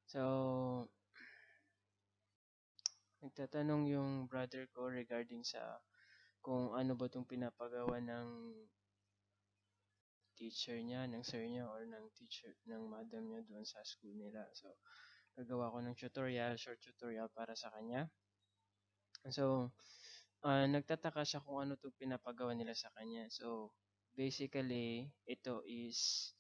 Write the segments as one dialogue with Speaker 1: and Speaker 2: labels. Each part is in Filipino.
Speaker 1: So, nagtatanong yung brother ko regarding sa kung ano ba itong pinapagawa ng teacher niya, ng sir niya, or ng teacher, ng madam niya doon sa school nila. So, gagawa ko ng tutorial, short tutorial para sa kanya. So, nagtataka siya kung ano itong pinapagawa nila sa kanya. So, basically, ito is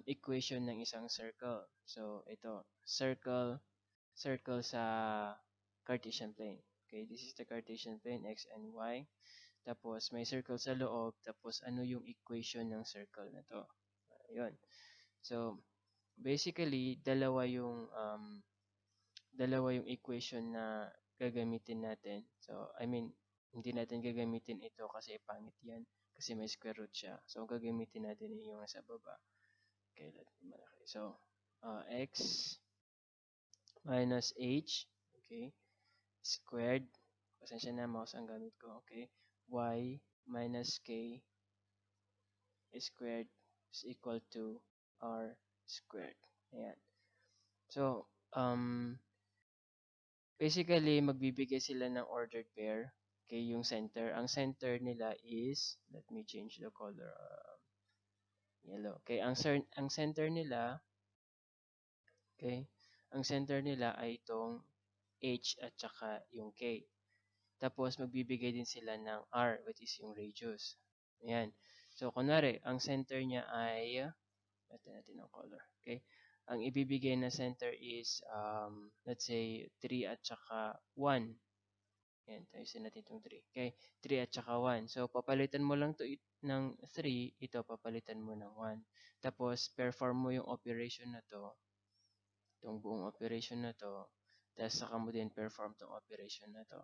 Speaker 1: equation ng isang circle. So, ito, circle sa Cartesian plane. Okay, this is the Cartesian plane, x and y. Tapos, may circle sa loob. Tapos, ano yung equation ng circle na to? Ayun. So, basically, dalawa yung equation na gagamitin natin. So, I mean, hindi natin gagamitin ito kasi pangit yan. Kasi may square root siya. So, gagamitin natin yung nasa baba. Okay, malaki. So, x minus h, okay, squared. Pasensya na, mouse ang gamit ko. Okay. Y minus k squared is equal to r squared. Ayan. So, basically, magbibigay sila ng ordered pair. Okay, yung center. Ang center nila is, let me change the color, yellow. Okay, ang center nila, okay, ang center nila ay itong h at saka yung k. Tapos, magbibigay din sila ng r, which is yung radius. Ayan. So, kunwari, ang center niya ay, natin ng color. Okay? Ang ibibigay na center is, let's say, 3 at saka 1. Ayan, ayusin natin itong 3. Okay? 3 at saka 1. So, papalitan mo lang to ng 3, ito papalitan mo ng 1. Tapos, perform mo yung operation na to, itong buong operation na to, tapos saka mo din perform itong operation na to.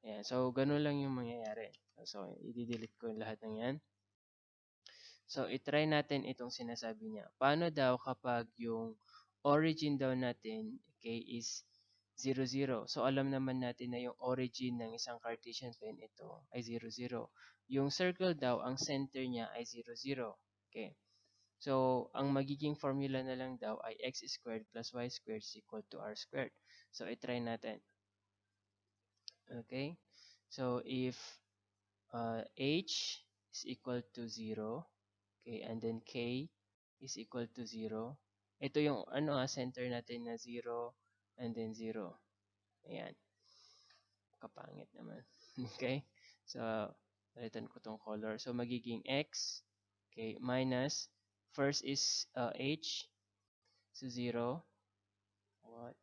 Speaker 1: Ayan, so, ganun lang yung mangyayari. So, i-delete ko lahat ng yan. So, itry natin itong sinasabi niya. Paano daw kapag yung origin daw natin, okay, is 0, 0. So, alam naman natin na yung origin ng isang Cartesian plane ito ay 0, 0. Yung circle daw, ang center niya ay 0, 0. Okay. So, ang magiging formula na lang daw ay x squared plus y squared is equal to r squared. So, itry natin. Okay. So, if h is equal to 0, okay, and then k is equal to 0. Ito yung center natin na 0 and then 0. Ayan. Kapangit naman. Okay? So, palitan ko tong color. So, magiging x, okay, minus, first is h, so 0, what?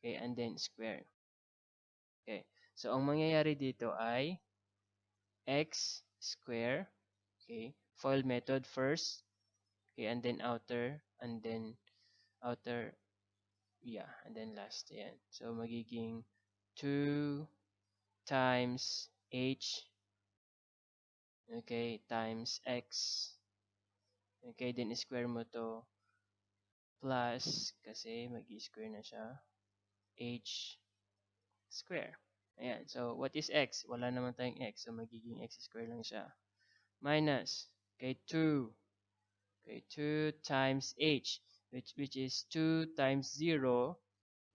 Speaker 1: Okay, and then square. Okay. So, ang mangyayari dito ay x square, okay, FOIL method first, okay, and then outer, and then outer, yeah, and then last, yan. So, magiging 2 times h, okay, times x, okay, then square mo to, plus, kasi mag-square na siya, h square. Ayan, so, what is x? Wala naman tayong x, so magiging x square lang siya. Minus, okay, 2, okay, 2 times h, which is 2 times 0,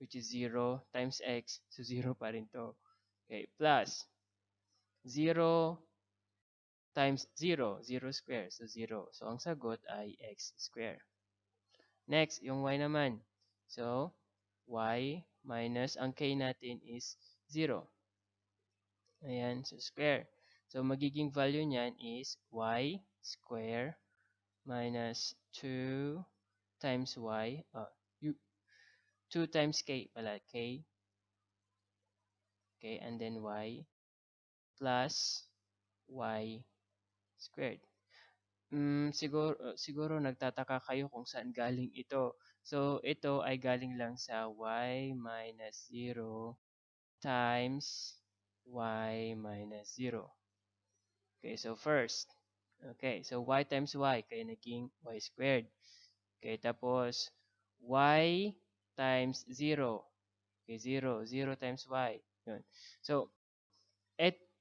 Speaker 1: which is 0 times x, so 0 pa rin to. Okay, plus 0 times 0, 0 square, so 0. So, ang sagot ay x square. Next, yung y naman. So, y minus, ang k natin is 0. Ayan, so square. So, magiging value niyan is y square minus 2 times y, 2 times k pala, k, okay, and then y plus y squared. Siguro nagtataka kayo kung saan galing ito. So, ito ay galing lang sa y minus 0 times y minus 0. Okay, so first, okay, so y times y, kaya naging y squared. Okay, tapos y times 0. Okay, 0. 0 times y. Yun. So,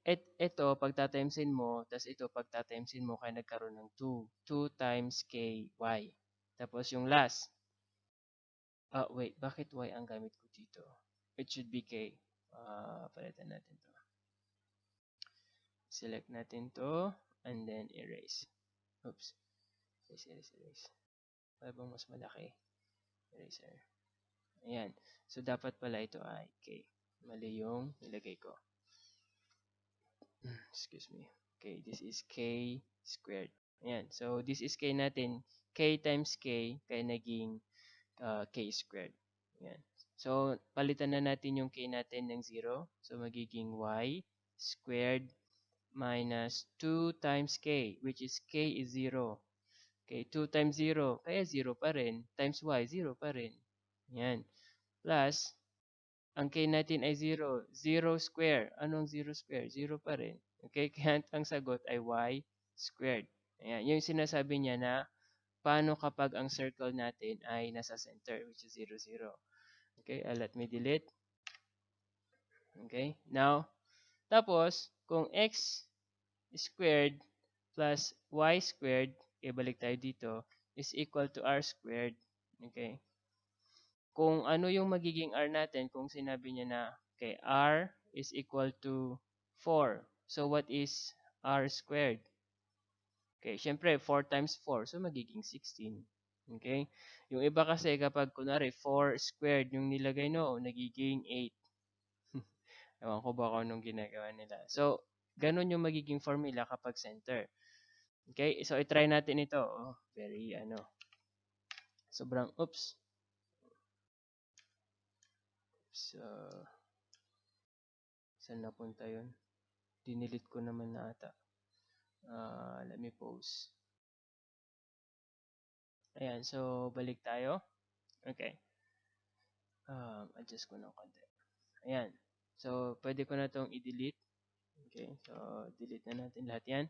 Speaker 1: ito, pagtatimsin mo, tas ito, pagtatimsin mo, kaya nagkaroon ng 2. 2 times ky. Tapos yung last. Wait, bakit y ang gamit ko dito? It should be k. Palitan natin to. Select natin to, and then erase. Oops. Erase. Para bang mas malaki? Eraser. Ayan. So, dapat pala ito ay k. Mali yung nilagay ko. Excuse me. Okay, this is k squared. Ayan. So, this is k natin. K times k, kaya naging k squared. Ayan. So, palitan na natin yung k natin ng 0. So, magiging y squared minus 2 times k, which is k is 0. Okay, 2 times 0, kaya 0 pa rin. Times y, 0 pa rin. Ayan. Plus, ang k natin ay 0. 0 square. Anong 0 square? 0 pa rin. Okay, kaya ang sagot ay y squared. Ayan, yung sinasabi niya na paano kapag ang circle natin ay nasa center, which is 0, 0. Okay, let me delete. Okay, now, tapos, kung x squared plus y squared, okay, balik tayo dito, is equal to r squared. Okay, kung ano yung magiging r natin, kung sinabi niya na, okay, r is equal to 4. So, what is r squared? Okay, syempre, 4 times 4, so magiging 16. Okay? Yung iba kasi kapag kunwari 4 squared yung nilagay noon, nagiging 8. Ewan ko ba kung anong ginagawa nila. So, ganun yung magiging formula kapag center. Okay? So, i-try natin ito. Oh, very, sobrang, oops. So, saan napunta yun? Dinilit ko naman na ata. Let me pause. Ayan, so, balik tayo. Okay. Adjust ko ng konti. Ayan. So, pwede ko na itong i-delete. Okay, so delete na natin lahat yan.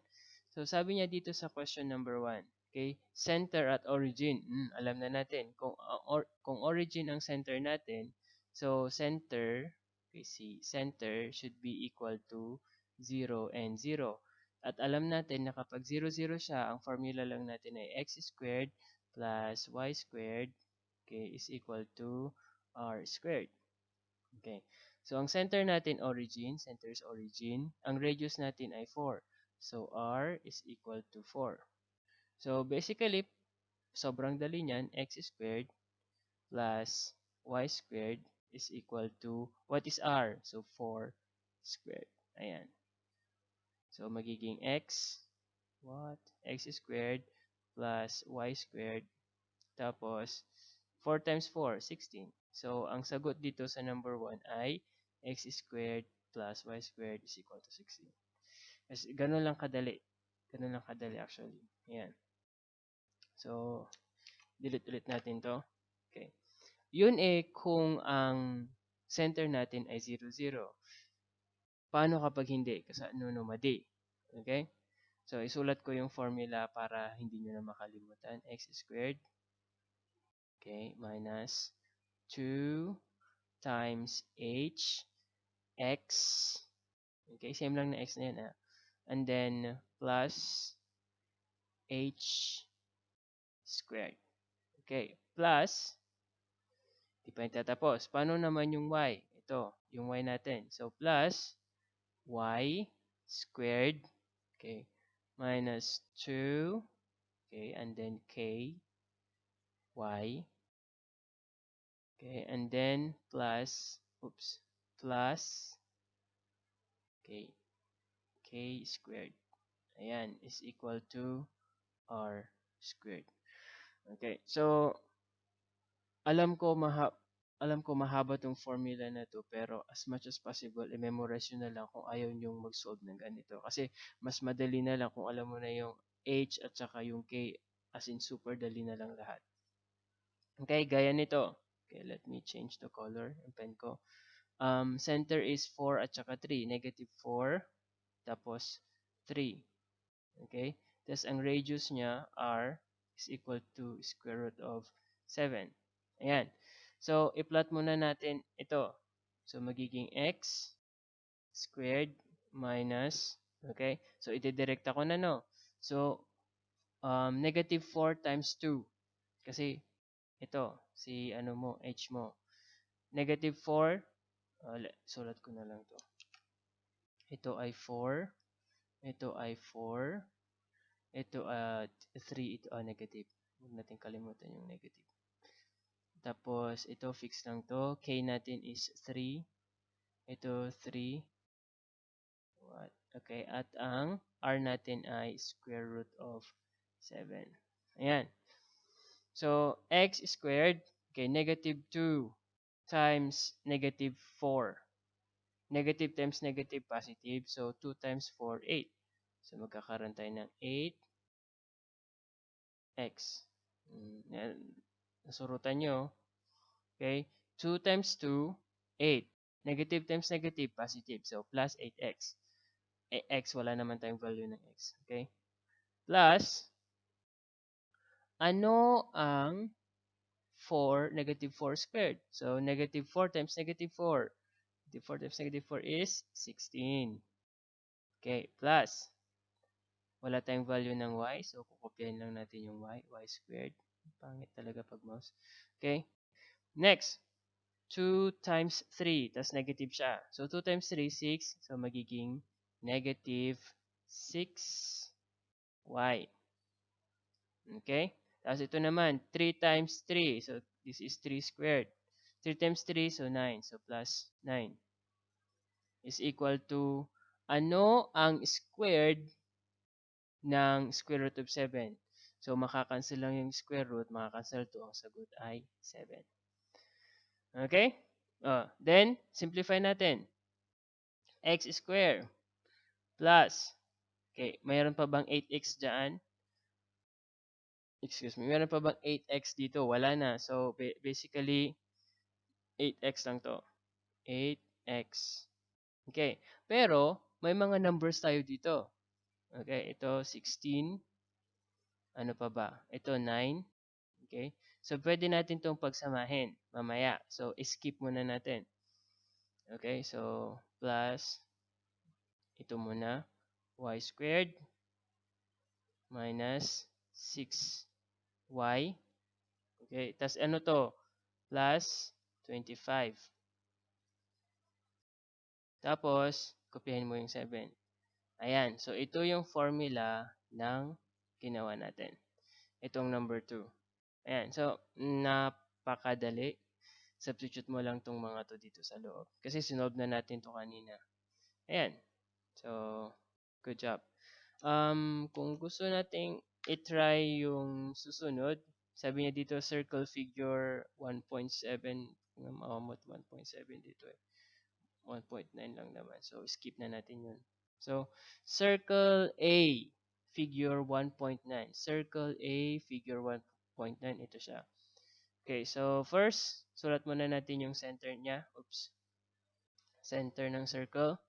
Speaker 1: So, sabi niya dito sa question number 1, okay, center at origin. Alam na natin, kung origin ang center natin, so center, okay, center should be equal to 0 and 0. At alam natin na kapag 0, 0 siya, ang formula lang natin ay x squared plus y squared, okay, is equal to r squared. Okay. So, ang center natin, center is origin. Ang radius natin ay 4. So, r is equal to 4. So, basically, sobrang dali niyan, x squared plus y squared is equal to, what is r? So, 4 squared. Ayan. So, magiging x squared plus y squared. Tapos, 4 times 4, 16. So, ang sagot dito sa number 1 ay x squared plus y squared is equal to 16. Kasi ganun lang kadali. Ganun lang kadali actually. Ayan. So, delete ulit natin to. Okay. Yun kung ang center natin ay 0, 0. Paano kapag hindi? Kasi no, madi. Okay? So, isulat ko yung formula para hindi nyo na makalimutan. X squared, okay, minus 2 times h x, okay, same lang na x na yan, and then plus h squared. Okay, plus, di pa yung tatapos. Paano naman yung y? Ito, yung y natin. So, plus y squared, okay, minus 2, okay, and then k, y, okay, and then plus, plus, okay, k squared. Ayan, is equal to r squared. Okay, so, alam ko mahaba tong formula na to, pero as much as possible, i-memorize nyo na lang kung ayaw nyong mag-solve ng ganito. Kasi, mas madali na lang kung alam mo na yung h at saka yung k, as in super dali na lang lahat. Okay, gaya nito. Okay, let me change the color ng pen ko. Center is 4 at saka 3. Negative 4, tapos 3. Okay? Tapos, ang radius niya, r, is equal to square root of 7. Ayan. So, i-plot muna natin ito. So, magiging x squared minus, okay? So, itidirect ako na, no? So, negative 4 times 2. Kasi, ito, si ano mo, h mo. Negative 4, sulat ko na lang to. Ito ay 4, ito ay 4, ito at 3, ito negative. Huwag natin kalimutan yung negative. Tapos, ito fix lang to. K natin is 3. Ito 3. What? Okay, at ang R natin ay square root of 7. Ayan. So, x squared, okay, negative 2 times negative 4. Negative times negative, positive. So, 2 times 4, 8. So, magkakaroon tayo ng 8x. Yan. Nasurutan nyo. Okay? 2 times 2, 8. Negative times negative, positive. So, plus 8x. X, wala naman tayong value ng x. Okay? Plus, ano ang 4, negative 4 squared? So, negative 4 times negative 4. Negative 4 times negative 4 is 16. Okay, plus, wala tayong value ng y. So, kukopyahin lang natin yung y. Y squared. Pangit talaga pag mouse. Okay, next. 2 times 3. Tas negative siya. So, 2 times 3, 6. So, magiging negative 6y. Okay? Tapos ito naman, 3 times 3. So, this is 3 squared. 3 times 3, so 9. So, plus 9 is equal to, ano ang squared ng square root of 7? So, makakancel lang yung square root, makakancel to. Ang sagot ay 7. Okay? Then, simplify natin. X squared plus, okay, mayroon pa bang 8x dyan? Excuse me, mayroon pa bang 8x dito? Wala na. So, basically, 8x lang to. 8x. Okay. Pero, may mga numbers tayo dito. Okay, ito 16. Ano pa ba? Ito 9. Okay. So, pwede natin itong pagsamahin mamaya. So, skip muna natin. Okay, so, plus, ito muna, y squared minus 6y. Okay, tas ano to? Plus 25. Tapos, kopyahin mo yung 7. Ayan. So, ito yung formula ng ginawa natin. Itong number 2. Ayan. So, napakadali. Substitute mo lang tong mga to dito sa loob. Kasi sinolve na natin to kanina. Ayan. So, good job. Kung gusto nating i-try yung susunod, sabi niya dito, circle figure 1.7. Makamot 1.7 dito eh. 1.9 lang naman. So, skip na natin yun. So, circle A, figure 1.9. Circle A, figure 1.9. Ito siya. Okay, so first, sulat muna natin yung center niya. Oops. Center ng circle.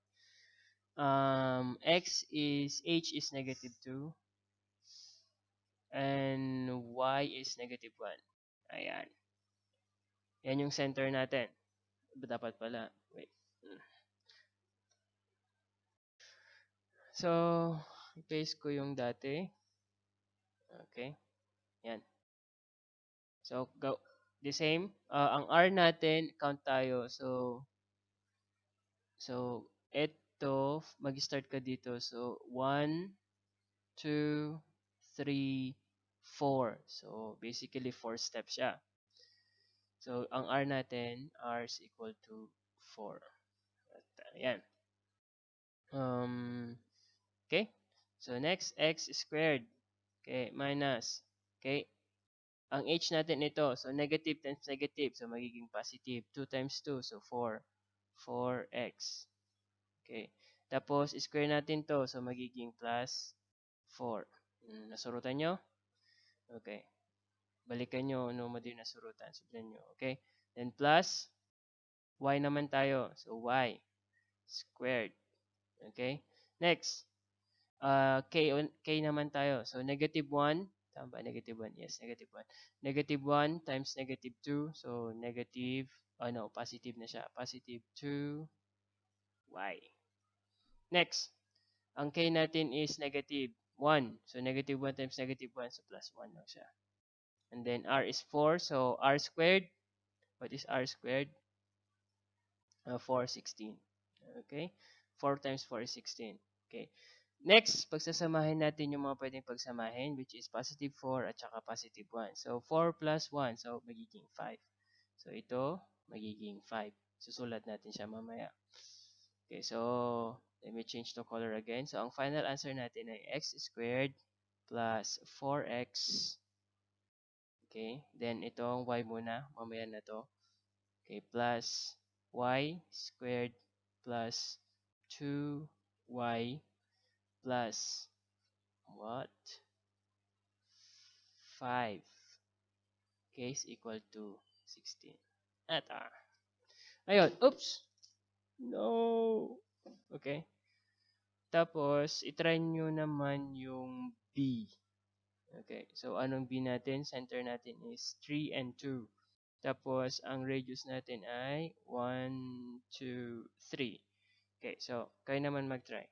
Speaker 1: H is negative 2. And Y is negative 1. Ayan. Yan yung center natin. Dapat pala. Wait. So, i-paste ko yung dati. Okay. Yan. So, go. The same. Ang R natin, count tayo. Ito, mag-start ka dito. So, 1, 2, 3, 4. So, basically, 4 steps siya. So, ang R natin, R is equal to 4. Ayan. Okay. So, next, x squared. Okay, minus. Okay. Ang h natin ito. So, negative times negative. So, magiging positive. 2 times 2. So, 4. 4x. Okay. Tapos, square natin to. So, magiging plus 4. Nasurutan nyo? Okay. Balikan nyo. No mo din nasurutan. Sudan nyo. Okay. Then, plus y naman tayo. So, y squared. Okay. Next. K naman tayo. So, negative 1. Tama ba? Negative 1. Yes, negative 1. Negative 1 times negative 2. So, negative, positive na siya. Positive 2y. Next, ang K natin is negative 1. So, negative 1 times negative 1. So, plus 1 lang siya. And then r is 4. So r squared. What is r squared? 4, 16. Okay? 4 times 4 is 16. Okay. Next, pagsasamahin natin yung mga pwedeng pagsamahin, which is positive 4 at saka positive 1. So, 4 plus 1. So, magiging 5. So, ito, magiging 5. Susulat natin siya mamaya. Okay, so, let me change the color again. So, ang final answer natin ay x squared plus 4x. Okay, then itong y muna. Mamaya na to. Okay, plus y squared plus 2y plus what? 5. Okay, is equal to 16. At r. Ayun, oops! No! Okay. Tapos, itry nyo naman yung B. Okay, so anong B natin? Center natin is 3 and 2. Tapos, ang radius natin ay 1, 2, 3. Okay, so, kayo naman mag-try.